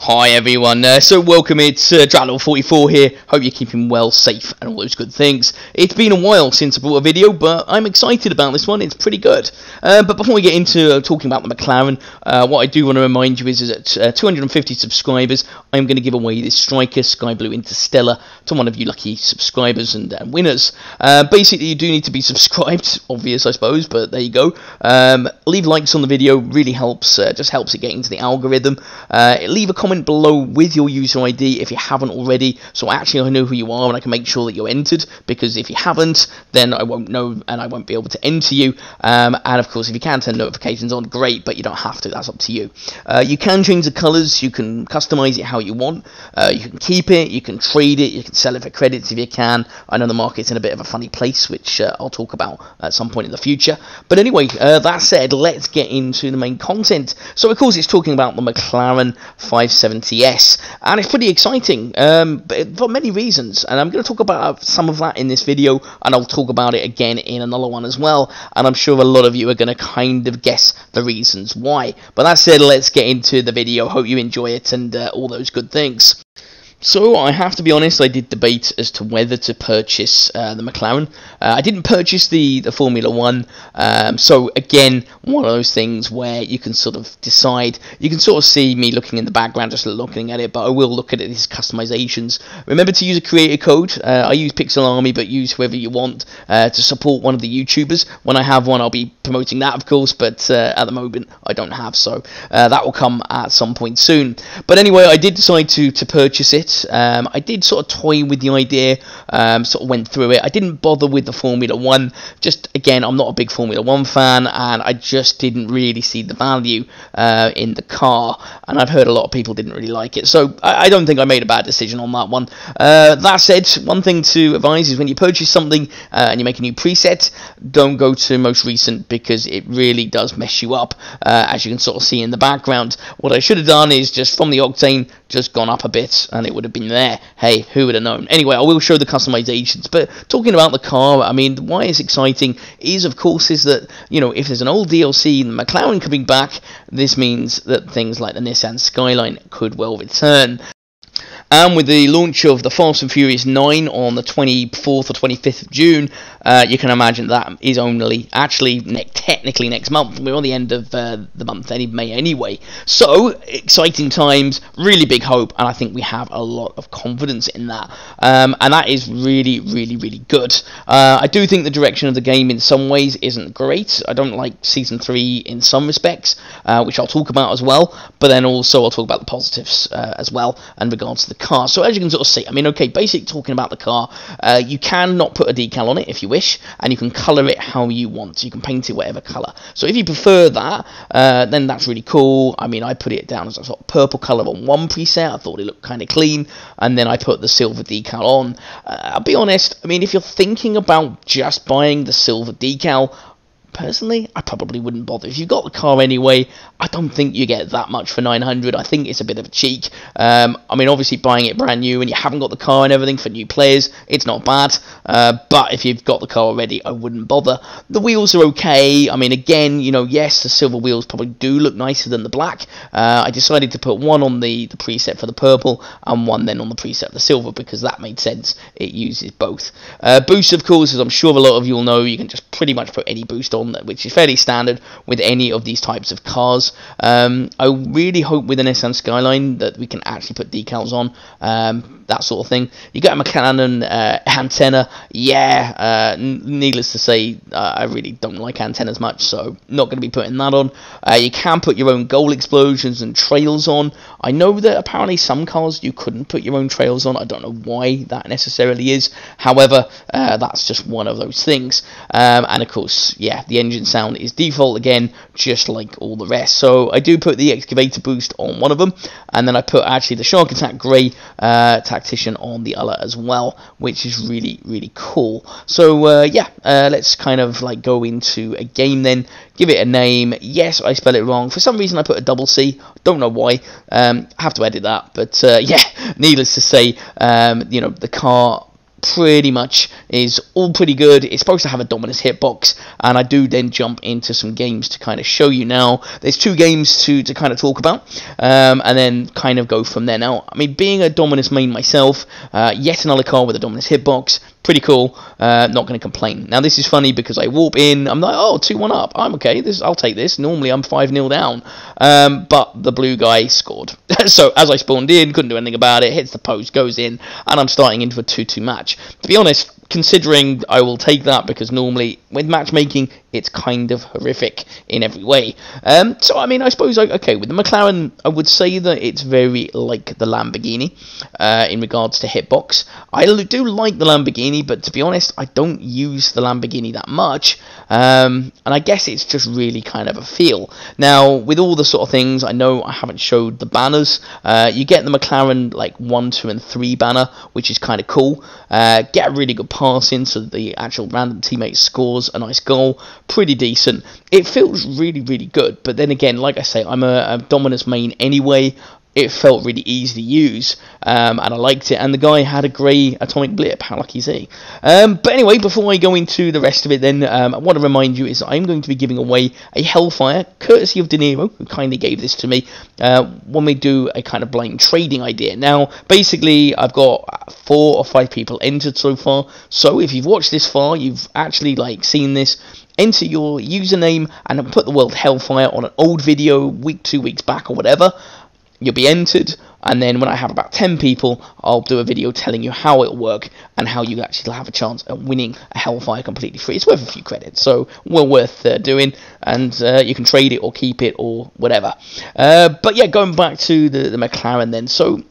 Hi everyone, so welcome, it's Dragonlord44 here. Hope you're keeping well, safe and all those good things. It's been a while since I brought a video, but I'm excited about this one, it's pretty good. But before we get into talking about the Mclaren, what I do want to remind you is that 250 subscribers, I'm going to give away this Striker Sky Blue Interstellar to one of you lucky subscribers and winners. Basically, you do need to be subscribed, obvious I suppose, but there you go. Leave likes on the video, really helps, just helps it get into the algorithm. Leave a comment below with your user ID if you haven't already, so actually I know who you are and I can make sure that you're entered, because if you haven't, then I won't know and I won't be able to enter you. And of course, if you can turn notifications on, great, but you don't have to, that's up to you. You can change the colours, you can customise it how you want, you can keep it, you can trade it, you can sell it for credits if you can. I know the market's in a bit of a funny place, which I'll talk about at some point in the future. But anyway, that said, let's get into the main content. So of course it's talking about the Mclaren 570S, and it's pretty exciting for many reasons, and I'm going to talk about some of that in this video, and I'll talk about it again in another one as well, and I'm sure a lot of you are going to kind of guess the reasons why. But that said, let's get into the video. Hope you enjoy it and all those good things. So I have to be honest, I did debate as to whether to purchase the Mclaren. I didn't purchase the Formula 1, so again, one of those things where you can sort of decide. You can sort of see me looking in the background, just looking at it, but I will look at it as customizations. Remember to use a creator code. I use Pixel Army, but use whoever you want to support one of the YouTubers. When I have one, I'll be promoting that, of course, but at the moment, I don't have, so that will come at some point soon. But anyway, I did decide to purchase it. I did sort of toy with the idea, sort of went through it. I didn't bother with the Formula 1, just again, I'm not a big Formula 1 fan, and I just didn't really see the value in the car, and I've heard a lot of people didn't really like it, so I don't think I made a bad decision on that one. That said, one thing to advise is when you purchase something and you make a new preset, don't go to most recent, because it really does mess you up, as you can sort of see in the background. What I should have done is just from the octane, just gone up a bit, and it would have been there. Hey, who would have known? Anyway, I will show the customizations, but talking about the car, I mean, why it's exciting is, of course, is that, you know, if there's an old DLC in the Mclaren coming back, this means that things like the Nissan Skyline could well return. And with the launch of the Fast and Furious 9 on the 24th or 25th of June, you can imagine that is only actually technically next month. We're on the end of the month, May anyway. So, exciting times, really big hope, and I think we have a lot of confidence in that. And that is really, really, really good. I do think the direction of the game in some ways isn't great. I don't like Season 3 in some respects, which I'll talk about as well. But then also I'll talk about the positives as well in regards to the car. So as you can sort of see, I mean, okay, basically talking about the car, you can not put a decal on it if you wish, and you can colour it how you want. You can paint it whatever colour. So if you prefer that, then that's really cool. I mean, I put it down as a sort of purple colour on one preset. I thought it looked kind of clean, and then I put the silver decal on. I'll be honest, I mean, if you're thinking about just buying the silver decal, personally, I probably wouldn't bother. If you've got the car anyway, I don't think you get that much for 900. I think it's a bit of a cheek. I mean, obviously buying it brand new and you haven't got the car and everything for new players, it's not bad. But if you've got the car already, I wouldn't bother. The wheels are okay. I mean, again, you know, yes, the silver wheels probably do look nicer than the black. I decided to put one on the preset for the purple and one then on the preset for the silver, because that made sense. It uses both. Boost, of course, as I'm sure a lot of you will know, you can just pretty much put any boost on, which is fairly standard with any of these types of cars. I really hope with the Nissan Skyline that we can actually put decals on, that sort of thing. You get a Mclaren antenna, yeah, needless to say, I really don't like antennas much, so not going to be putting that on. You can put your own goal explosions and trails on. I know that apparently some cars you couldn't put your own trails on. I don't know why that necessarily is. However, that's just one of those things. And of course, yeah, the engine sound is default again, just like all the rest. So I do put the excavator boost on one of them, and then I put actually the Shark Attack Grey Tactician on the other as well, which is really, really cool. So yeah, let's kind of like go into a game then, give it a name. Yes, I spell it wrong. For some reason I put a double C, don't know why. I have to edit that, but yeah, needless to say, you know, the car pretty much is all pretty good. It's supposed to have a Dominus hitbox, and I do then jump into some games to kind of show you. Now, there's 2 games to kind of talk about, and then kind of go from there. Now, I mean, being a Dominus main myself, yet another car with a Dominus hitbox, pretty cool. Not going to complain. Now, this is funny because I warp in, I'm like, oh, 2-1 up, I'm okay, I'll take this. Normally I'm 5-0 down, but the blue guy scored. So as I spawned in, couldn't do anything about it, hits the post, goes in, and I'm starting into a 2-2 match. To be honest, considering I will take that, because normally with matchmaking it's kind of horrific in every way. So I mean, I suppose, okay, with the McLaren, I would say that it's very like the Lamborghini in regards to hitbox. I do like the Lamborghini, but to be honest, I don't use the Lamborghini that much, and I guess it's just really kind of a feel. Now, with all the sort of things, I know I haven't showed the banners. You get the McLaren like 1, 2, and 3 banner, which is kind of cool. Get a really good pass in, so the actual random teammate scores a nice goal. Pretty decent. It feels really, really good. But then again, like I say, I'm a Dominus main anyway. It felt really easy to use, and I liked it, and the guy had a grey atomic blip. How lucky is he? But anyway, before I go into the rest of it then, I want to remind you is I'm going to be giving away a Hellfire, courtesy of De Niro, who kindly gave this to me, when we do a kind of blind trading idea. Now, basically, I've got 4 or 5 people entered so far, so if you've watched this far, you've actually, like, seen this, enter your username and put the word Hellfire on an old video, 2 weeks back or whatever. You'll be entered, and then when I have about 10 people, I'll do a video telling you how it'll work and how you actually have a chance at winning a Hellfire completely free. It's worth a few credits, so well worth doing, and you can trade it or keep it or whatever. But yeah, going back to the McLaren then, so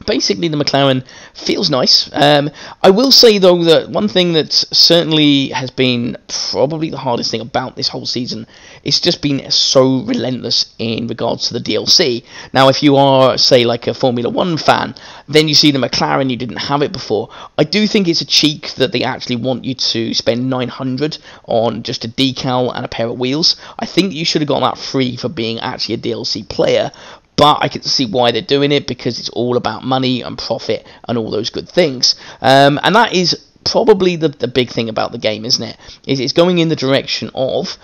basically the McLaren feels nice. I will say though that one thing that certainly has been probably the hardest thing about this whole season is just been so relentless in regards to the DLC. Now, if you are, say, like a Formula 1 fan, then you see the McLaren, you didn't have it before. I do think it's a cheek that they actually want you to spend 900 on just a decal and a pair of wheels. I think you should have got that free for being actually a DLC player. But I can see why they're doing it, because it's all about money and profit and all those good things. And that is probably the big thing about the game, isn't it? It's going in the direction of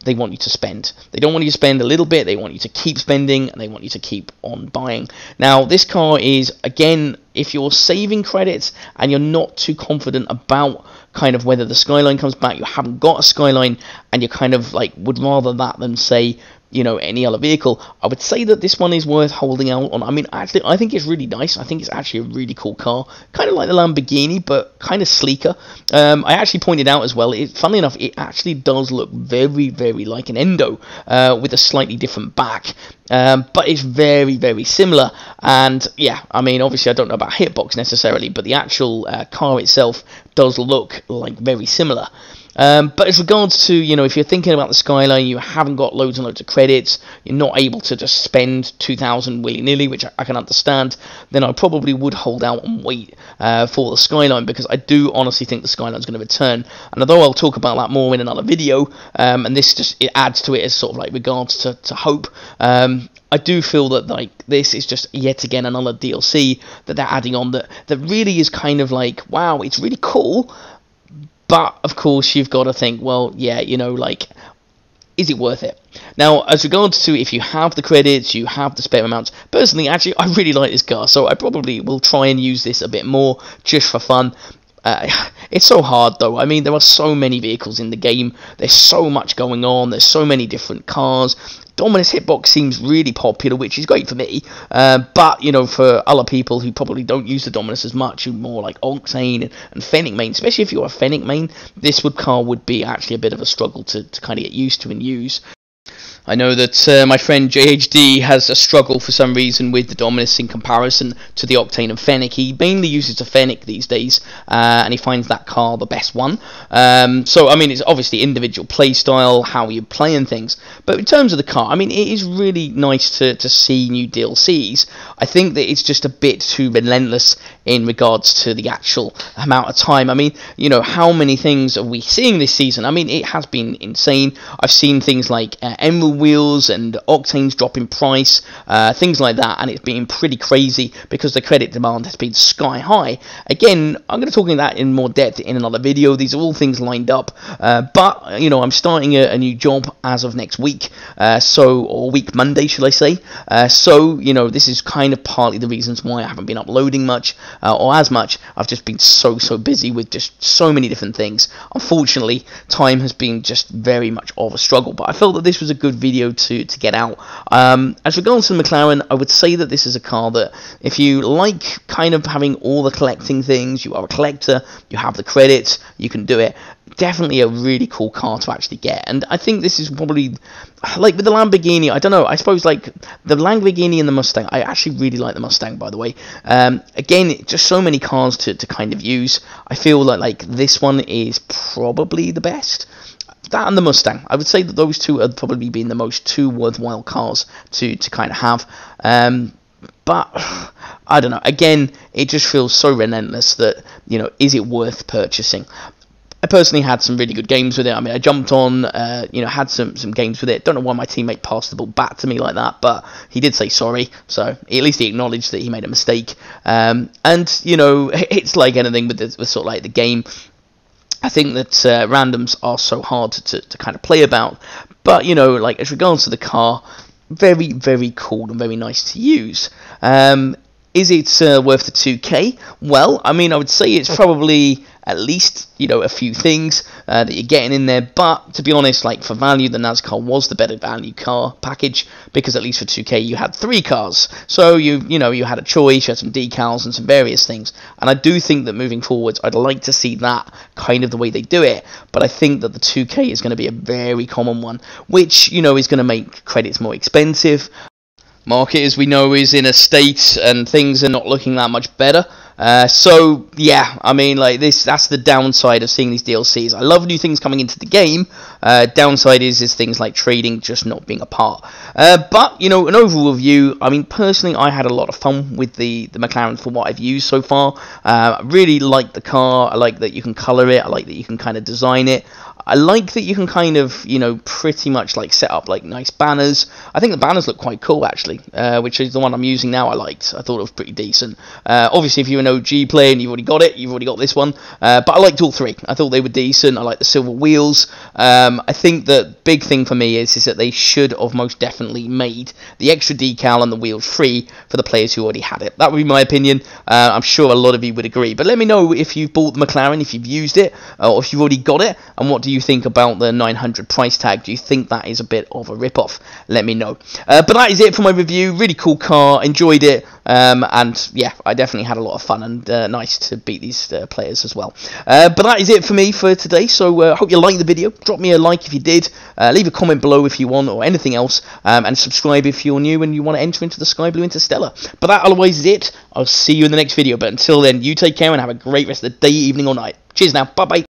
they want you to spend. They don't want you to spend a little bit, they want you to keep spending, and they want you to keep on buying. Now, this car is, again, if you're saving credits and you're not too confident about kind of whether the Skyline comes back, you haven't got a Skyline, and you kind of like would rather that than, say, you know, any other vehicle, I would say that this one is worth holding out on. I mean, actually, I think it's really nice. I think it's actually a really cool car, kind of like the Lamborghini, but kind of sleeker. I actually pointed out as well, funnily enough, it actually does look very, very like an Endo, with a slightly different back, but it's very, very similar. And yeah, I mean, obviously I don't know about hitbox necessarily, but the actual car itself does look like very similar. But as regards to, you know, if you're thinking about the Skyline, you haven't got loads and loads of credits, you're not able to just spend 2,000 willy-nilly, which I can understand, then I probably would hold out and wait for the Skyline, because I do honestly think the Skyline's going to return. And although I'll talk about that more in another video, and this just, it adds to it as sort of like regards to hope, I do feel that like this is just yet again another DLC that they're adding on that really is kind of like, wow, it's really cool. But, of course, you've got to think, well, yeah, you know, like, is it worth it? Now, as regards to if you have the credits, you have the spare amounts, personally, actually, I really like this car, so I probably will try and use this a bit more, just for fun. It's so hard, though. I mean, there are so many vehicles in the game, there's so much going on, there's so many different cars. Dominus hitbox seems really popular, which is great for me, but, you know, for other people who probably don't use the Dominus as much, who more like Octane and Fennec main, especially if you're a Fennec main, this car would be actually a bit of a struggle to kind of get used to and use. I know that my friend JHD has a struggle for some reason with the Dominus in comparison to the Octane and Fennec. He mainly uses the Fennec these days, and he finds that car the best one. So, I mean, it's obviously individual play style, how you play and things. But in terms of the car, I mean, it is really nice to see new DLCs. I think that it's just a bit too relentless in regards to the actual amount of time. I mean, you know, how many things are we seeing this season? I mean, it has been insane. I've seen things like Emerald silver wheels and octanes drop in price, things like that, and it's been pretty crazy because the credit demand has been sky high. Again, I'm going to talk about that in more depth in another video. These are all things lined up, but you know, I'm starting a new job as of next week, or week Monday, should I say? So you know, this is kind of partly the reasons why I haven't been uploading much or as much. I've just been so busy with just so many different things. Unfortunately, time has been just very much of a struggle, but I felt that this was a good video to get out. As regards to the McLaren, I would say that this is a car that if you like kind of having all the collecting things, you are a collector, you have the credits, you can do it. Definitely a really cool car to actually get, and I think this is probably, like with the Lamborghini, I don't know, I suppose like the Lamborghini and the Mustang, I actually really like the Mustang, by the way. Again, just so many cars to kind of use. I feel like this one is probably the best. That and the Mustang, I would say that those two have probably been the most two worthwhile cars to kind of have. But I don't know, again, it just feels so relentless that, you know, is it worth purchasing? I personally had some really good games with it. I mean, I jumped on, you know, had some games with it. Don't know why my teammate passed the ball back to me like that, but he did say sorry, so at least he acknowledged that he made a mistake. And, you know, it's like anything with sort of like the game. I think that randoms are so hard to kind of play about, but, you know, like as regards to the car, very cool and very nice to use. Is it worth the 2K? Well, I mean, I would say it's probably at least, you know, a few things that you're getting in there, but to be honest, like for value, the NASCAR was the better value car package, because at least for 2K you had 3 cars, so you know, you had a choice, you had some decals and some various things, and I do think that moving forwards, I'd like to see that kind of the way they do it, but I think that the 2K is going to be a very common one, which, you know, is going to make credits more expensive. Market, as we know, is in a state and things are not looking that much better. So yeah, I mean, like that's the downside of seeing these DLCs. I love new things coming into the game. Downside is things like trading just not being a part. But you know, an overall review, I mean, personally, I had a lot of fun with the McLaren for what I've used so far. I really like the car. I like that you can color it. I like that you can kind of design it. I like that you can kind of, you know, pretty much like set up like nice banners. I think the banners look quite cool actually, which is the one I'm using now. I thought it was pretty decent. Obviously, if you're an OG player and you've already got it, you've already got this one. But I liked all 3. I thought they were decent. I like the silver wheels. I think the big thing for me is that they should have most definitely made the extra decal and the wheels free for the players who already had it. That would be my opinion. I'm sure a lot of you would agree. But let me know if you've bought the McLaren, if you've used it, or if you've already got it, and what do you think about the 900 price tag? Do you think that is a bit of a rip-off? Let me know. But that is it for my review. Really cool car. Enjoyed it. And yeah, I definitely had a lot of fun, and nice to beat these players as well. But that is it for me for today. So hope you liked the video. Drop me a like if you did. Leave a comment below if you want, or anything else. And subscribe if you're new and you want to enter into the Sky Blue Interstellar. But that otherwise is it. I'll see you in the next video. But until then, you take care and have a great rest of the day, evening, or night. Cheers now. Bye-bye.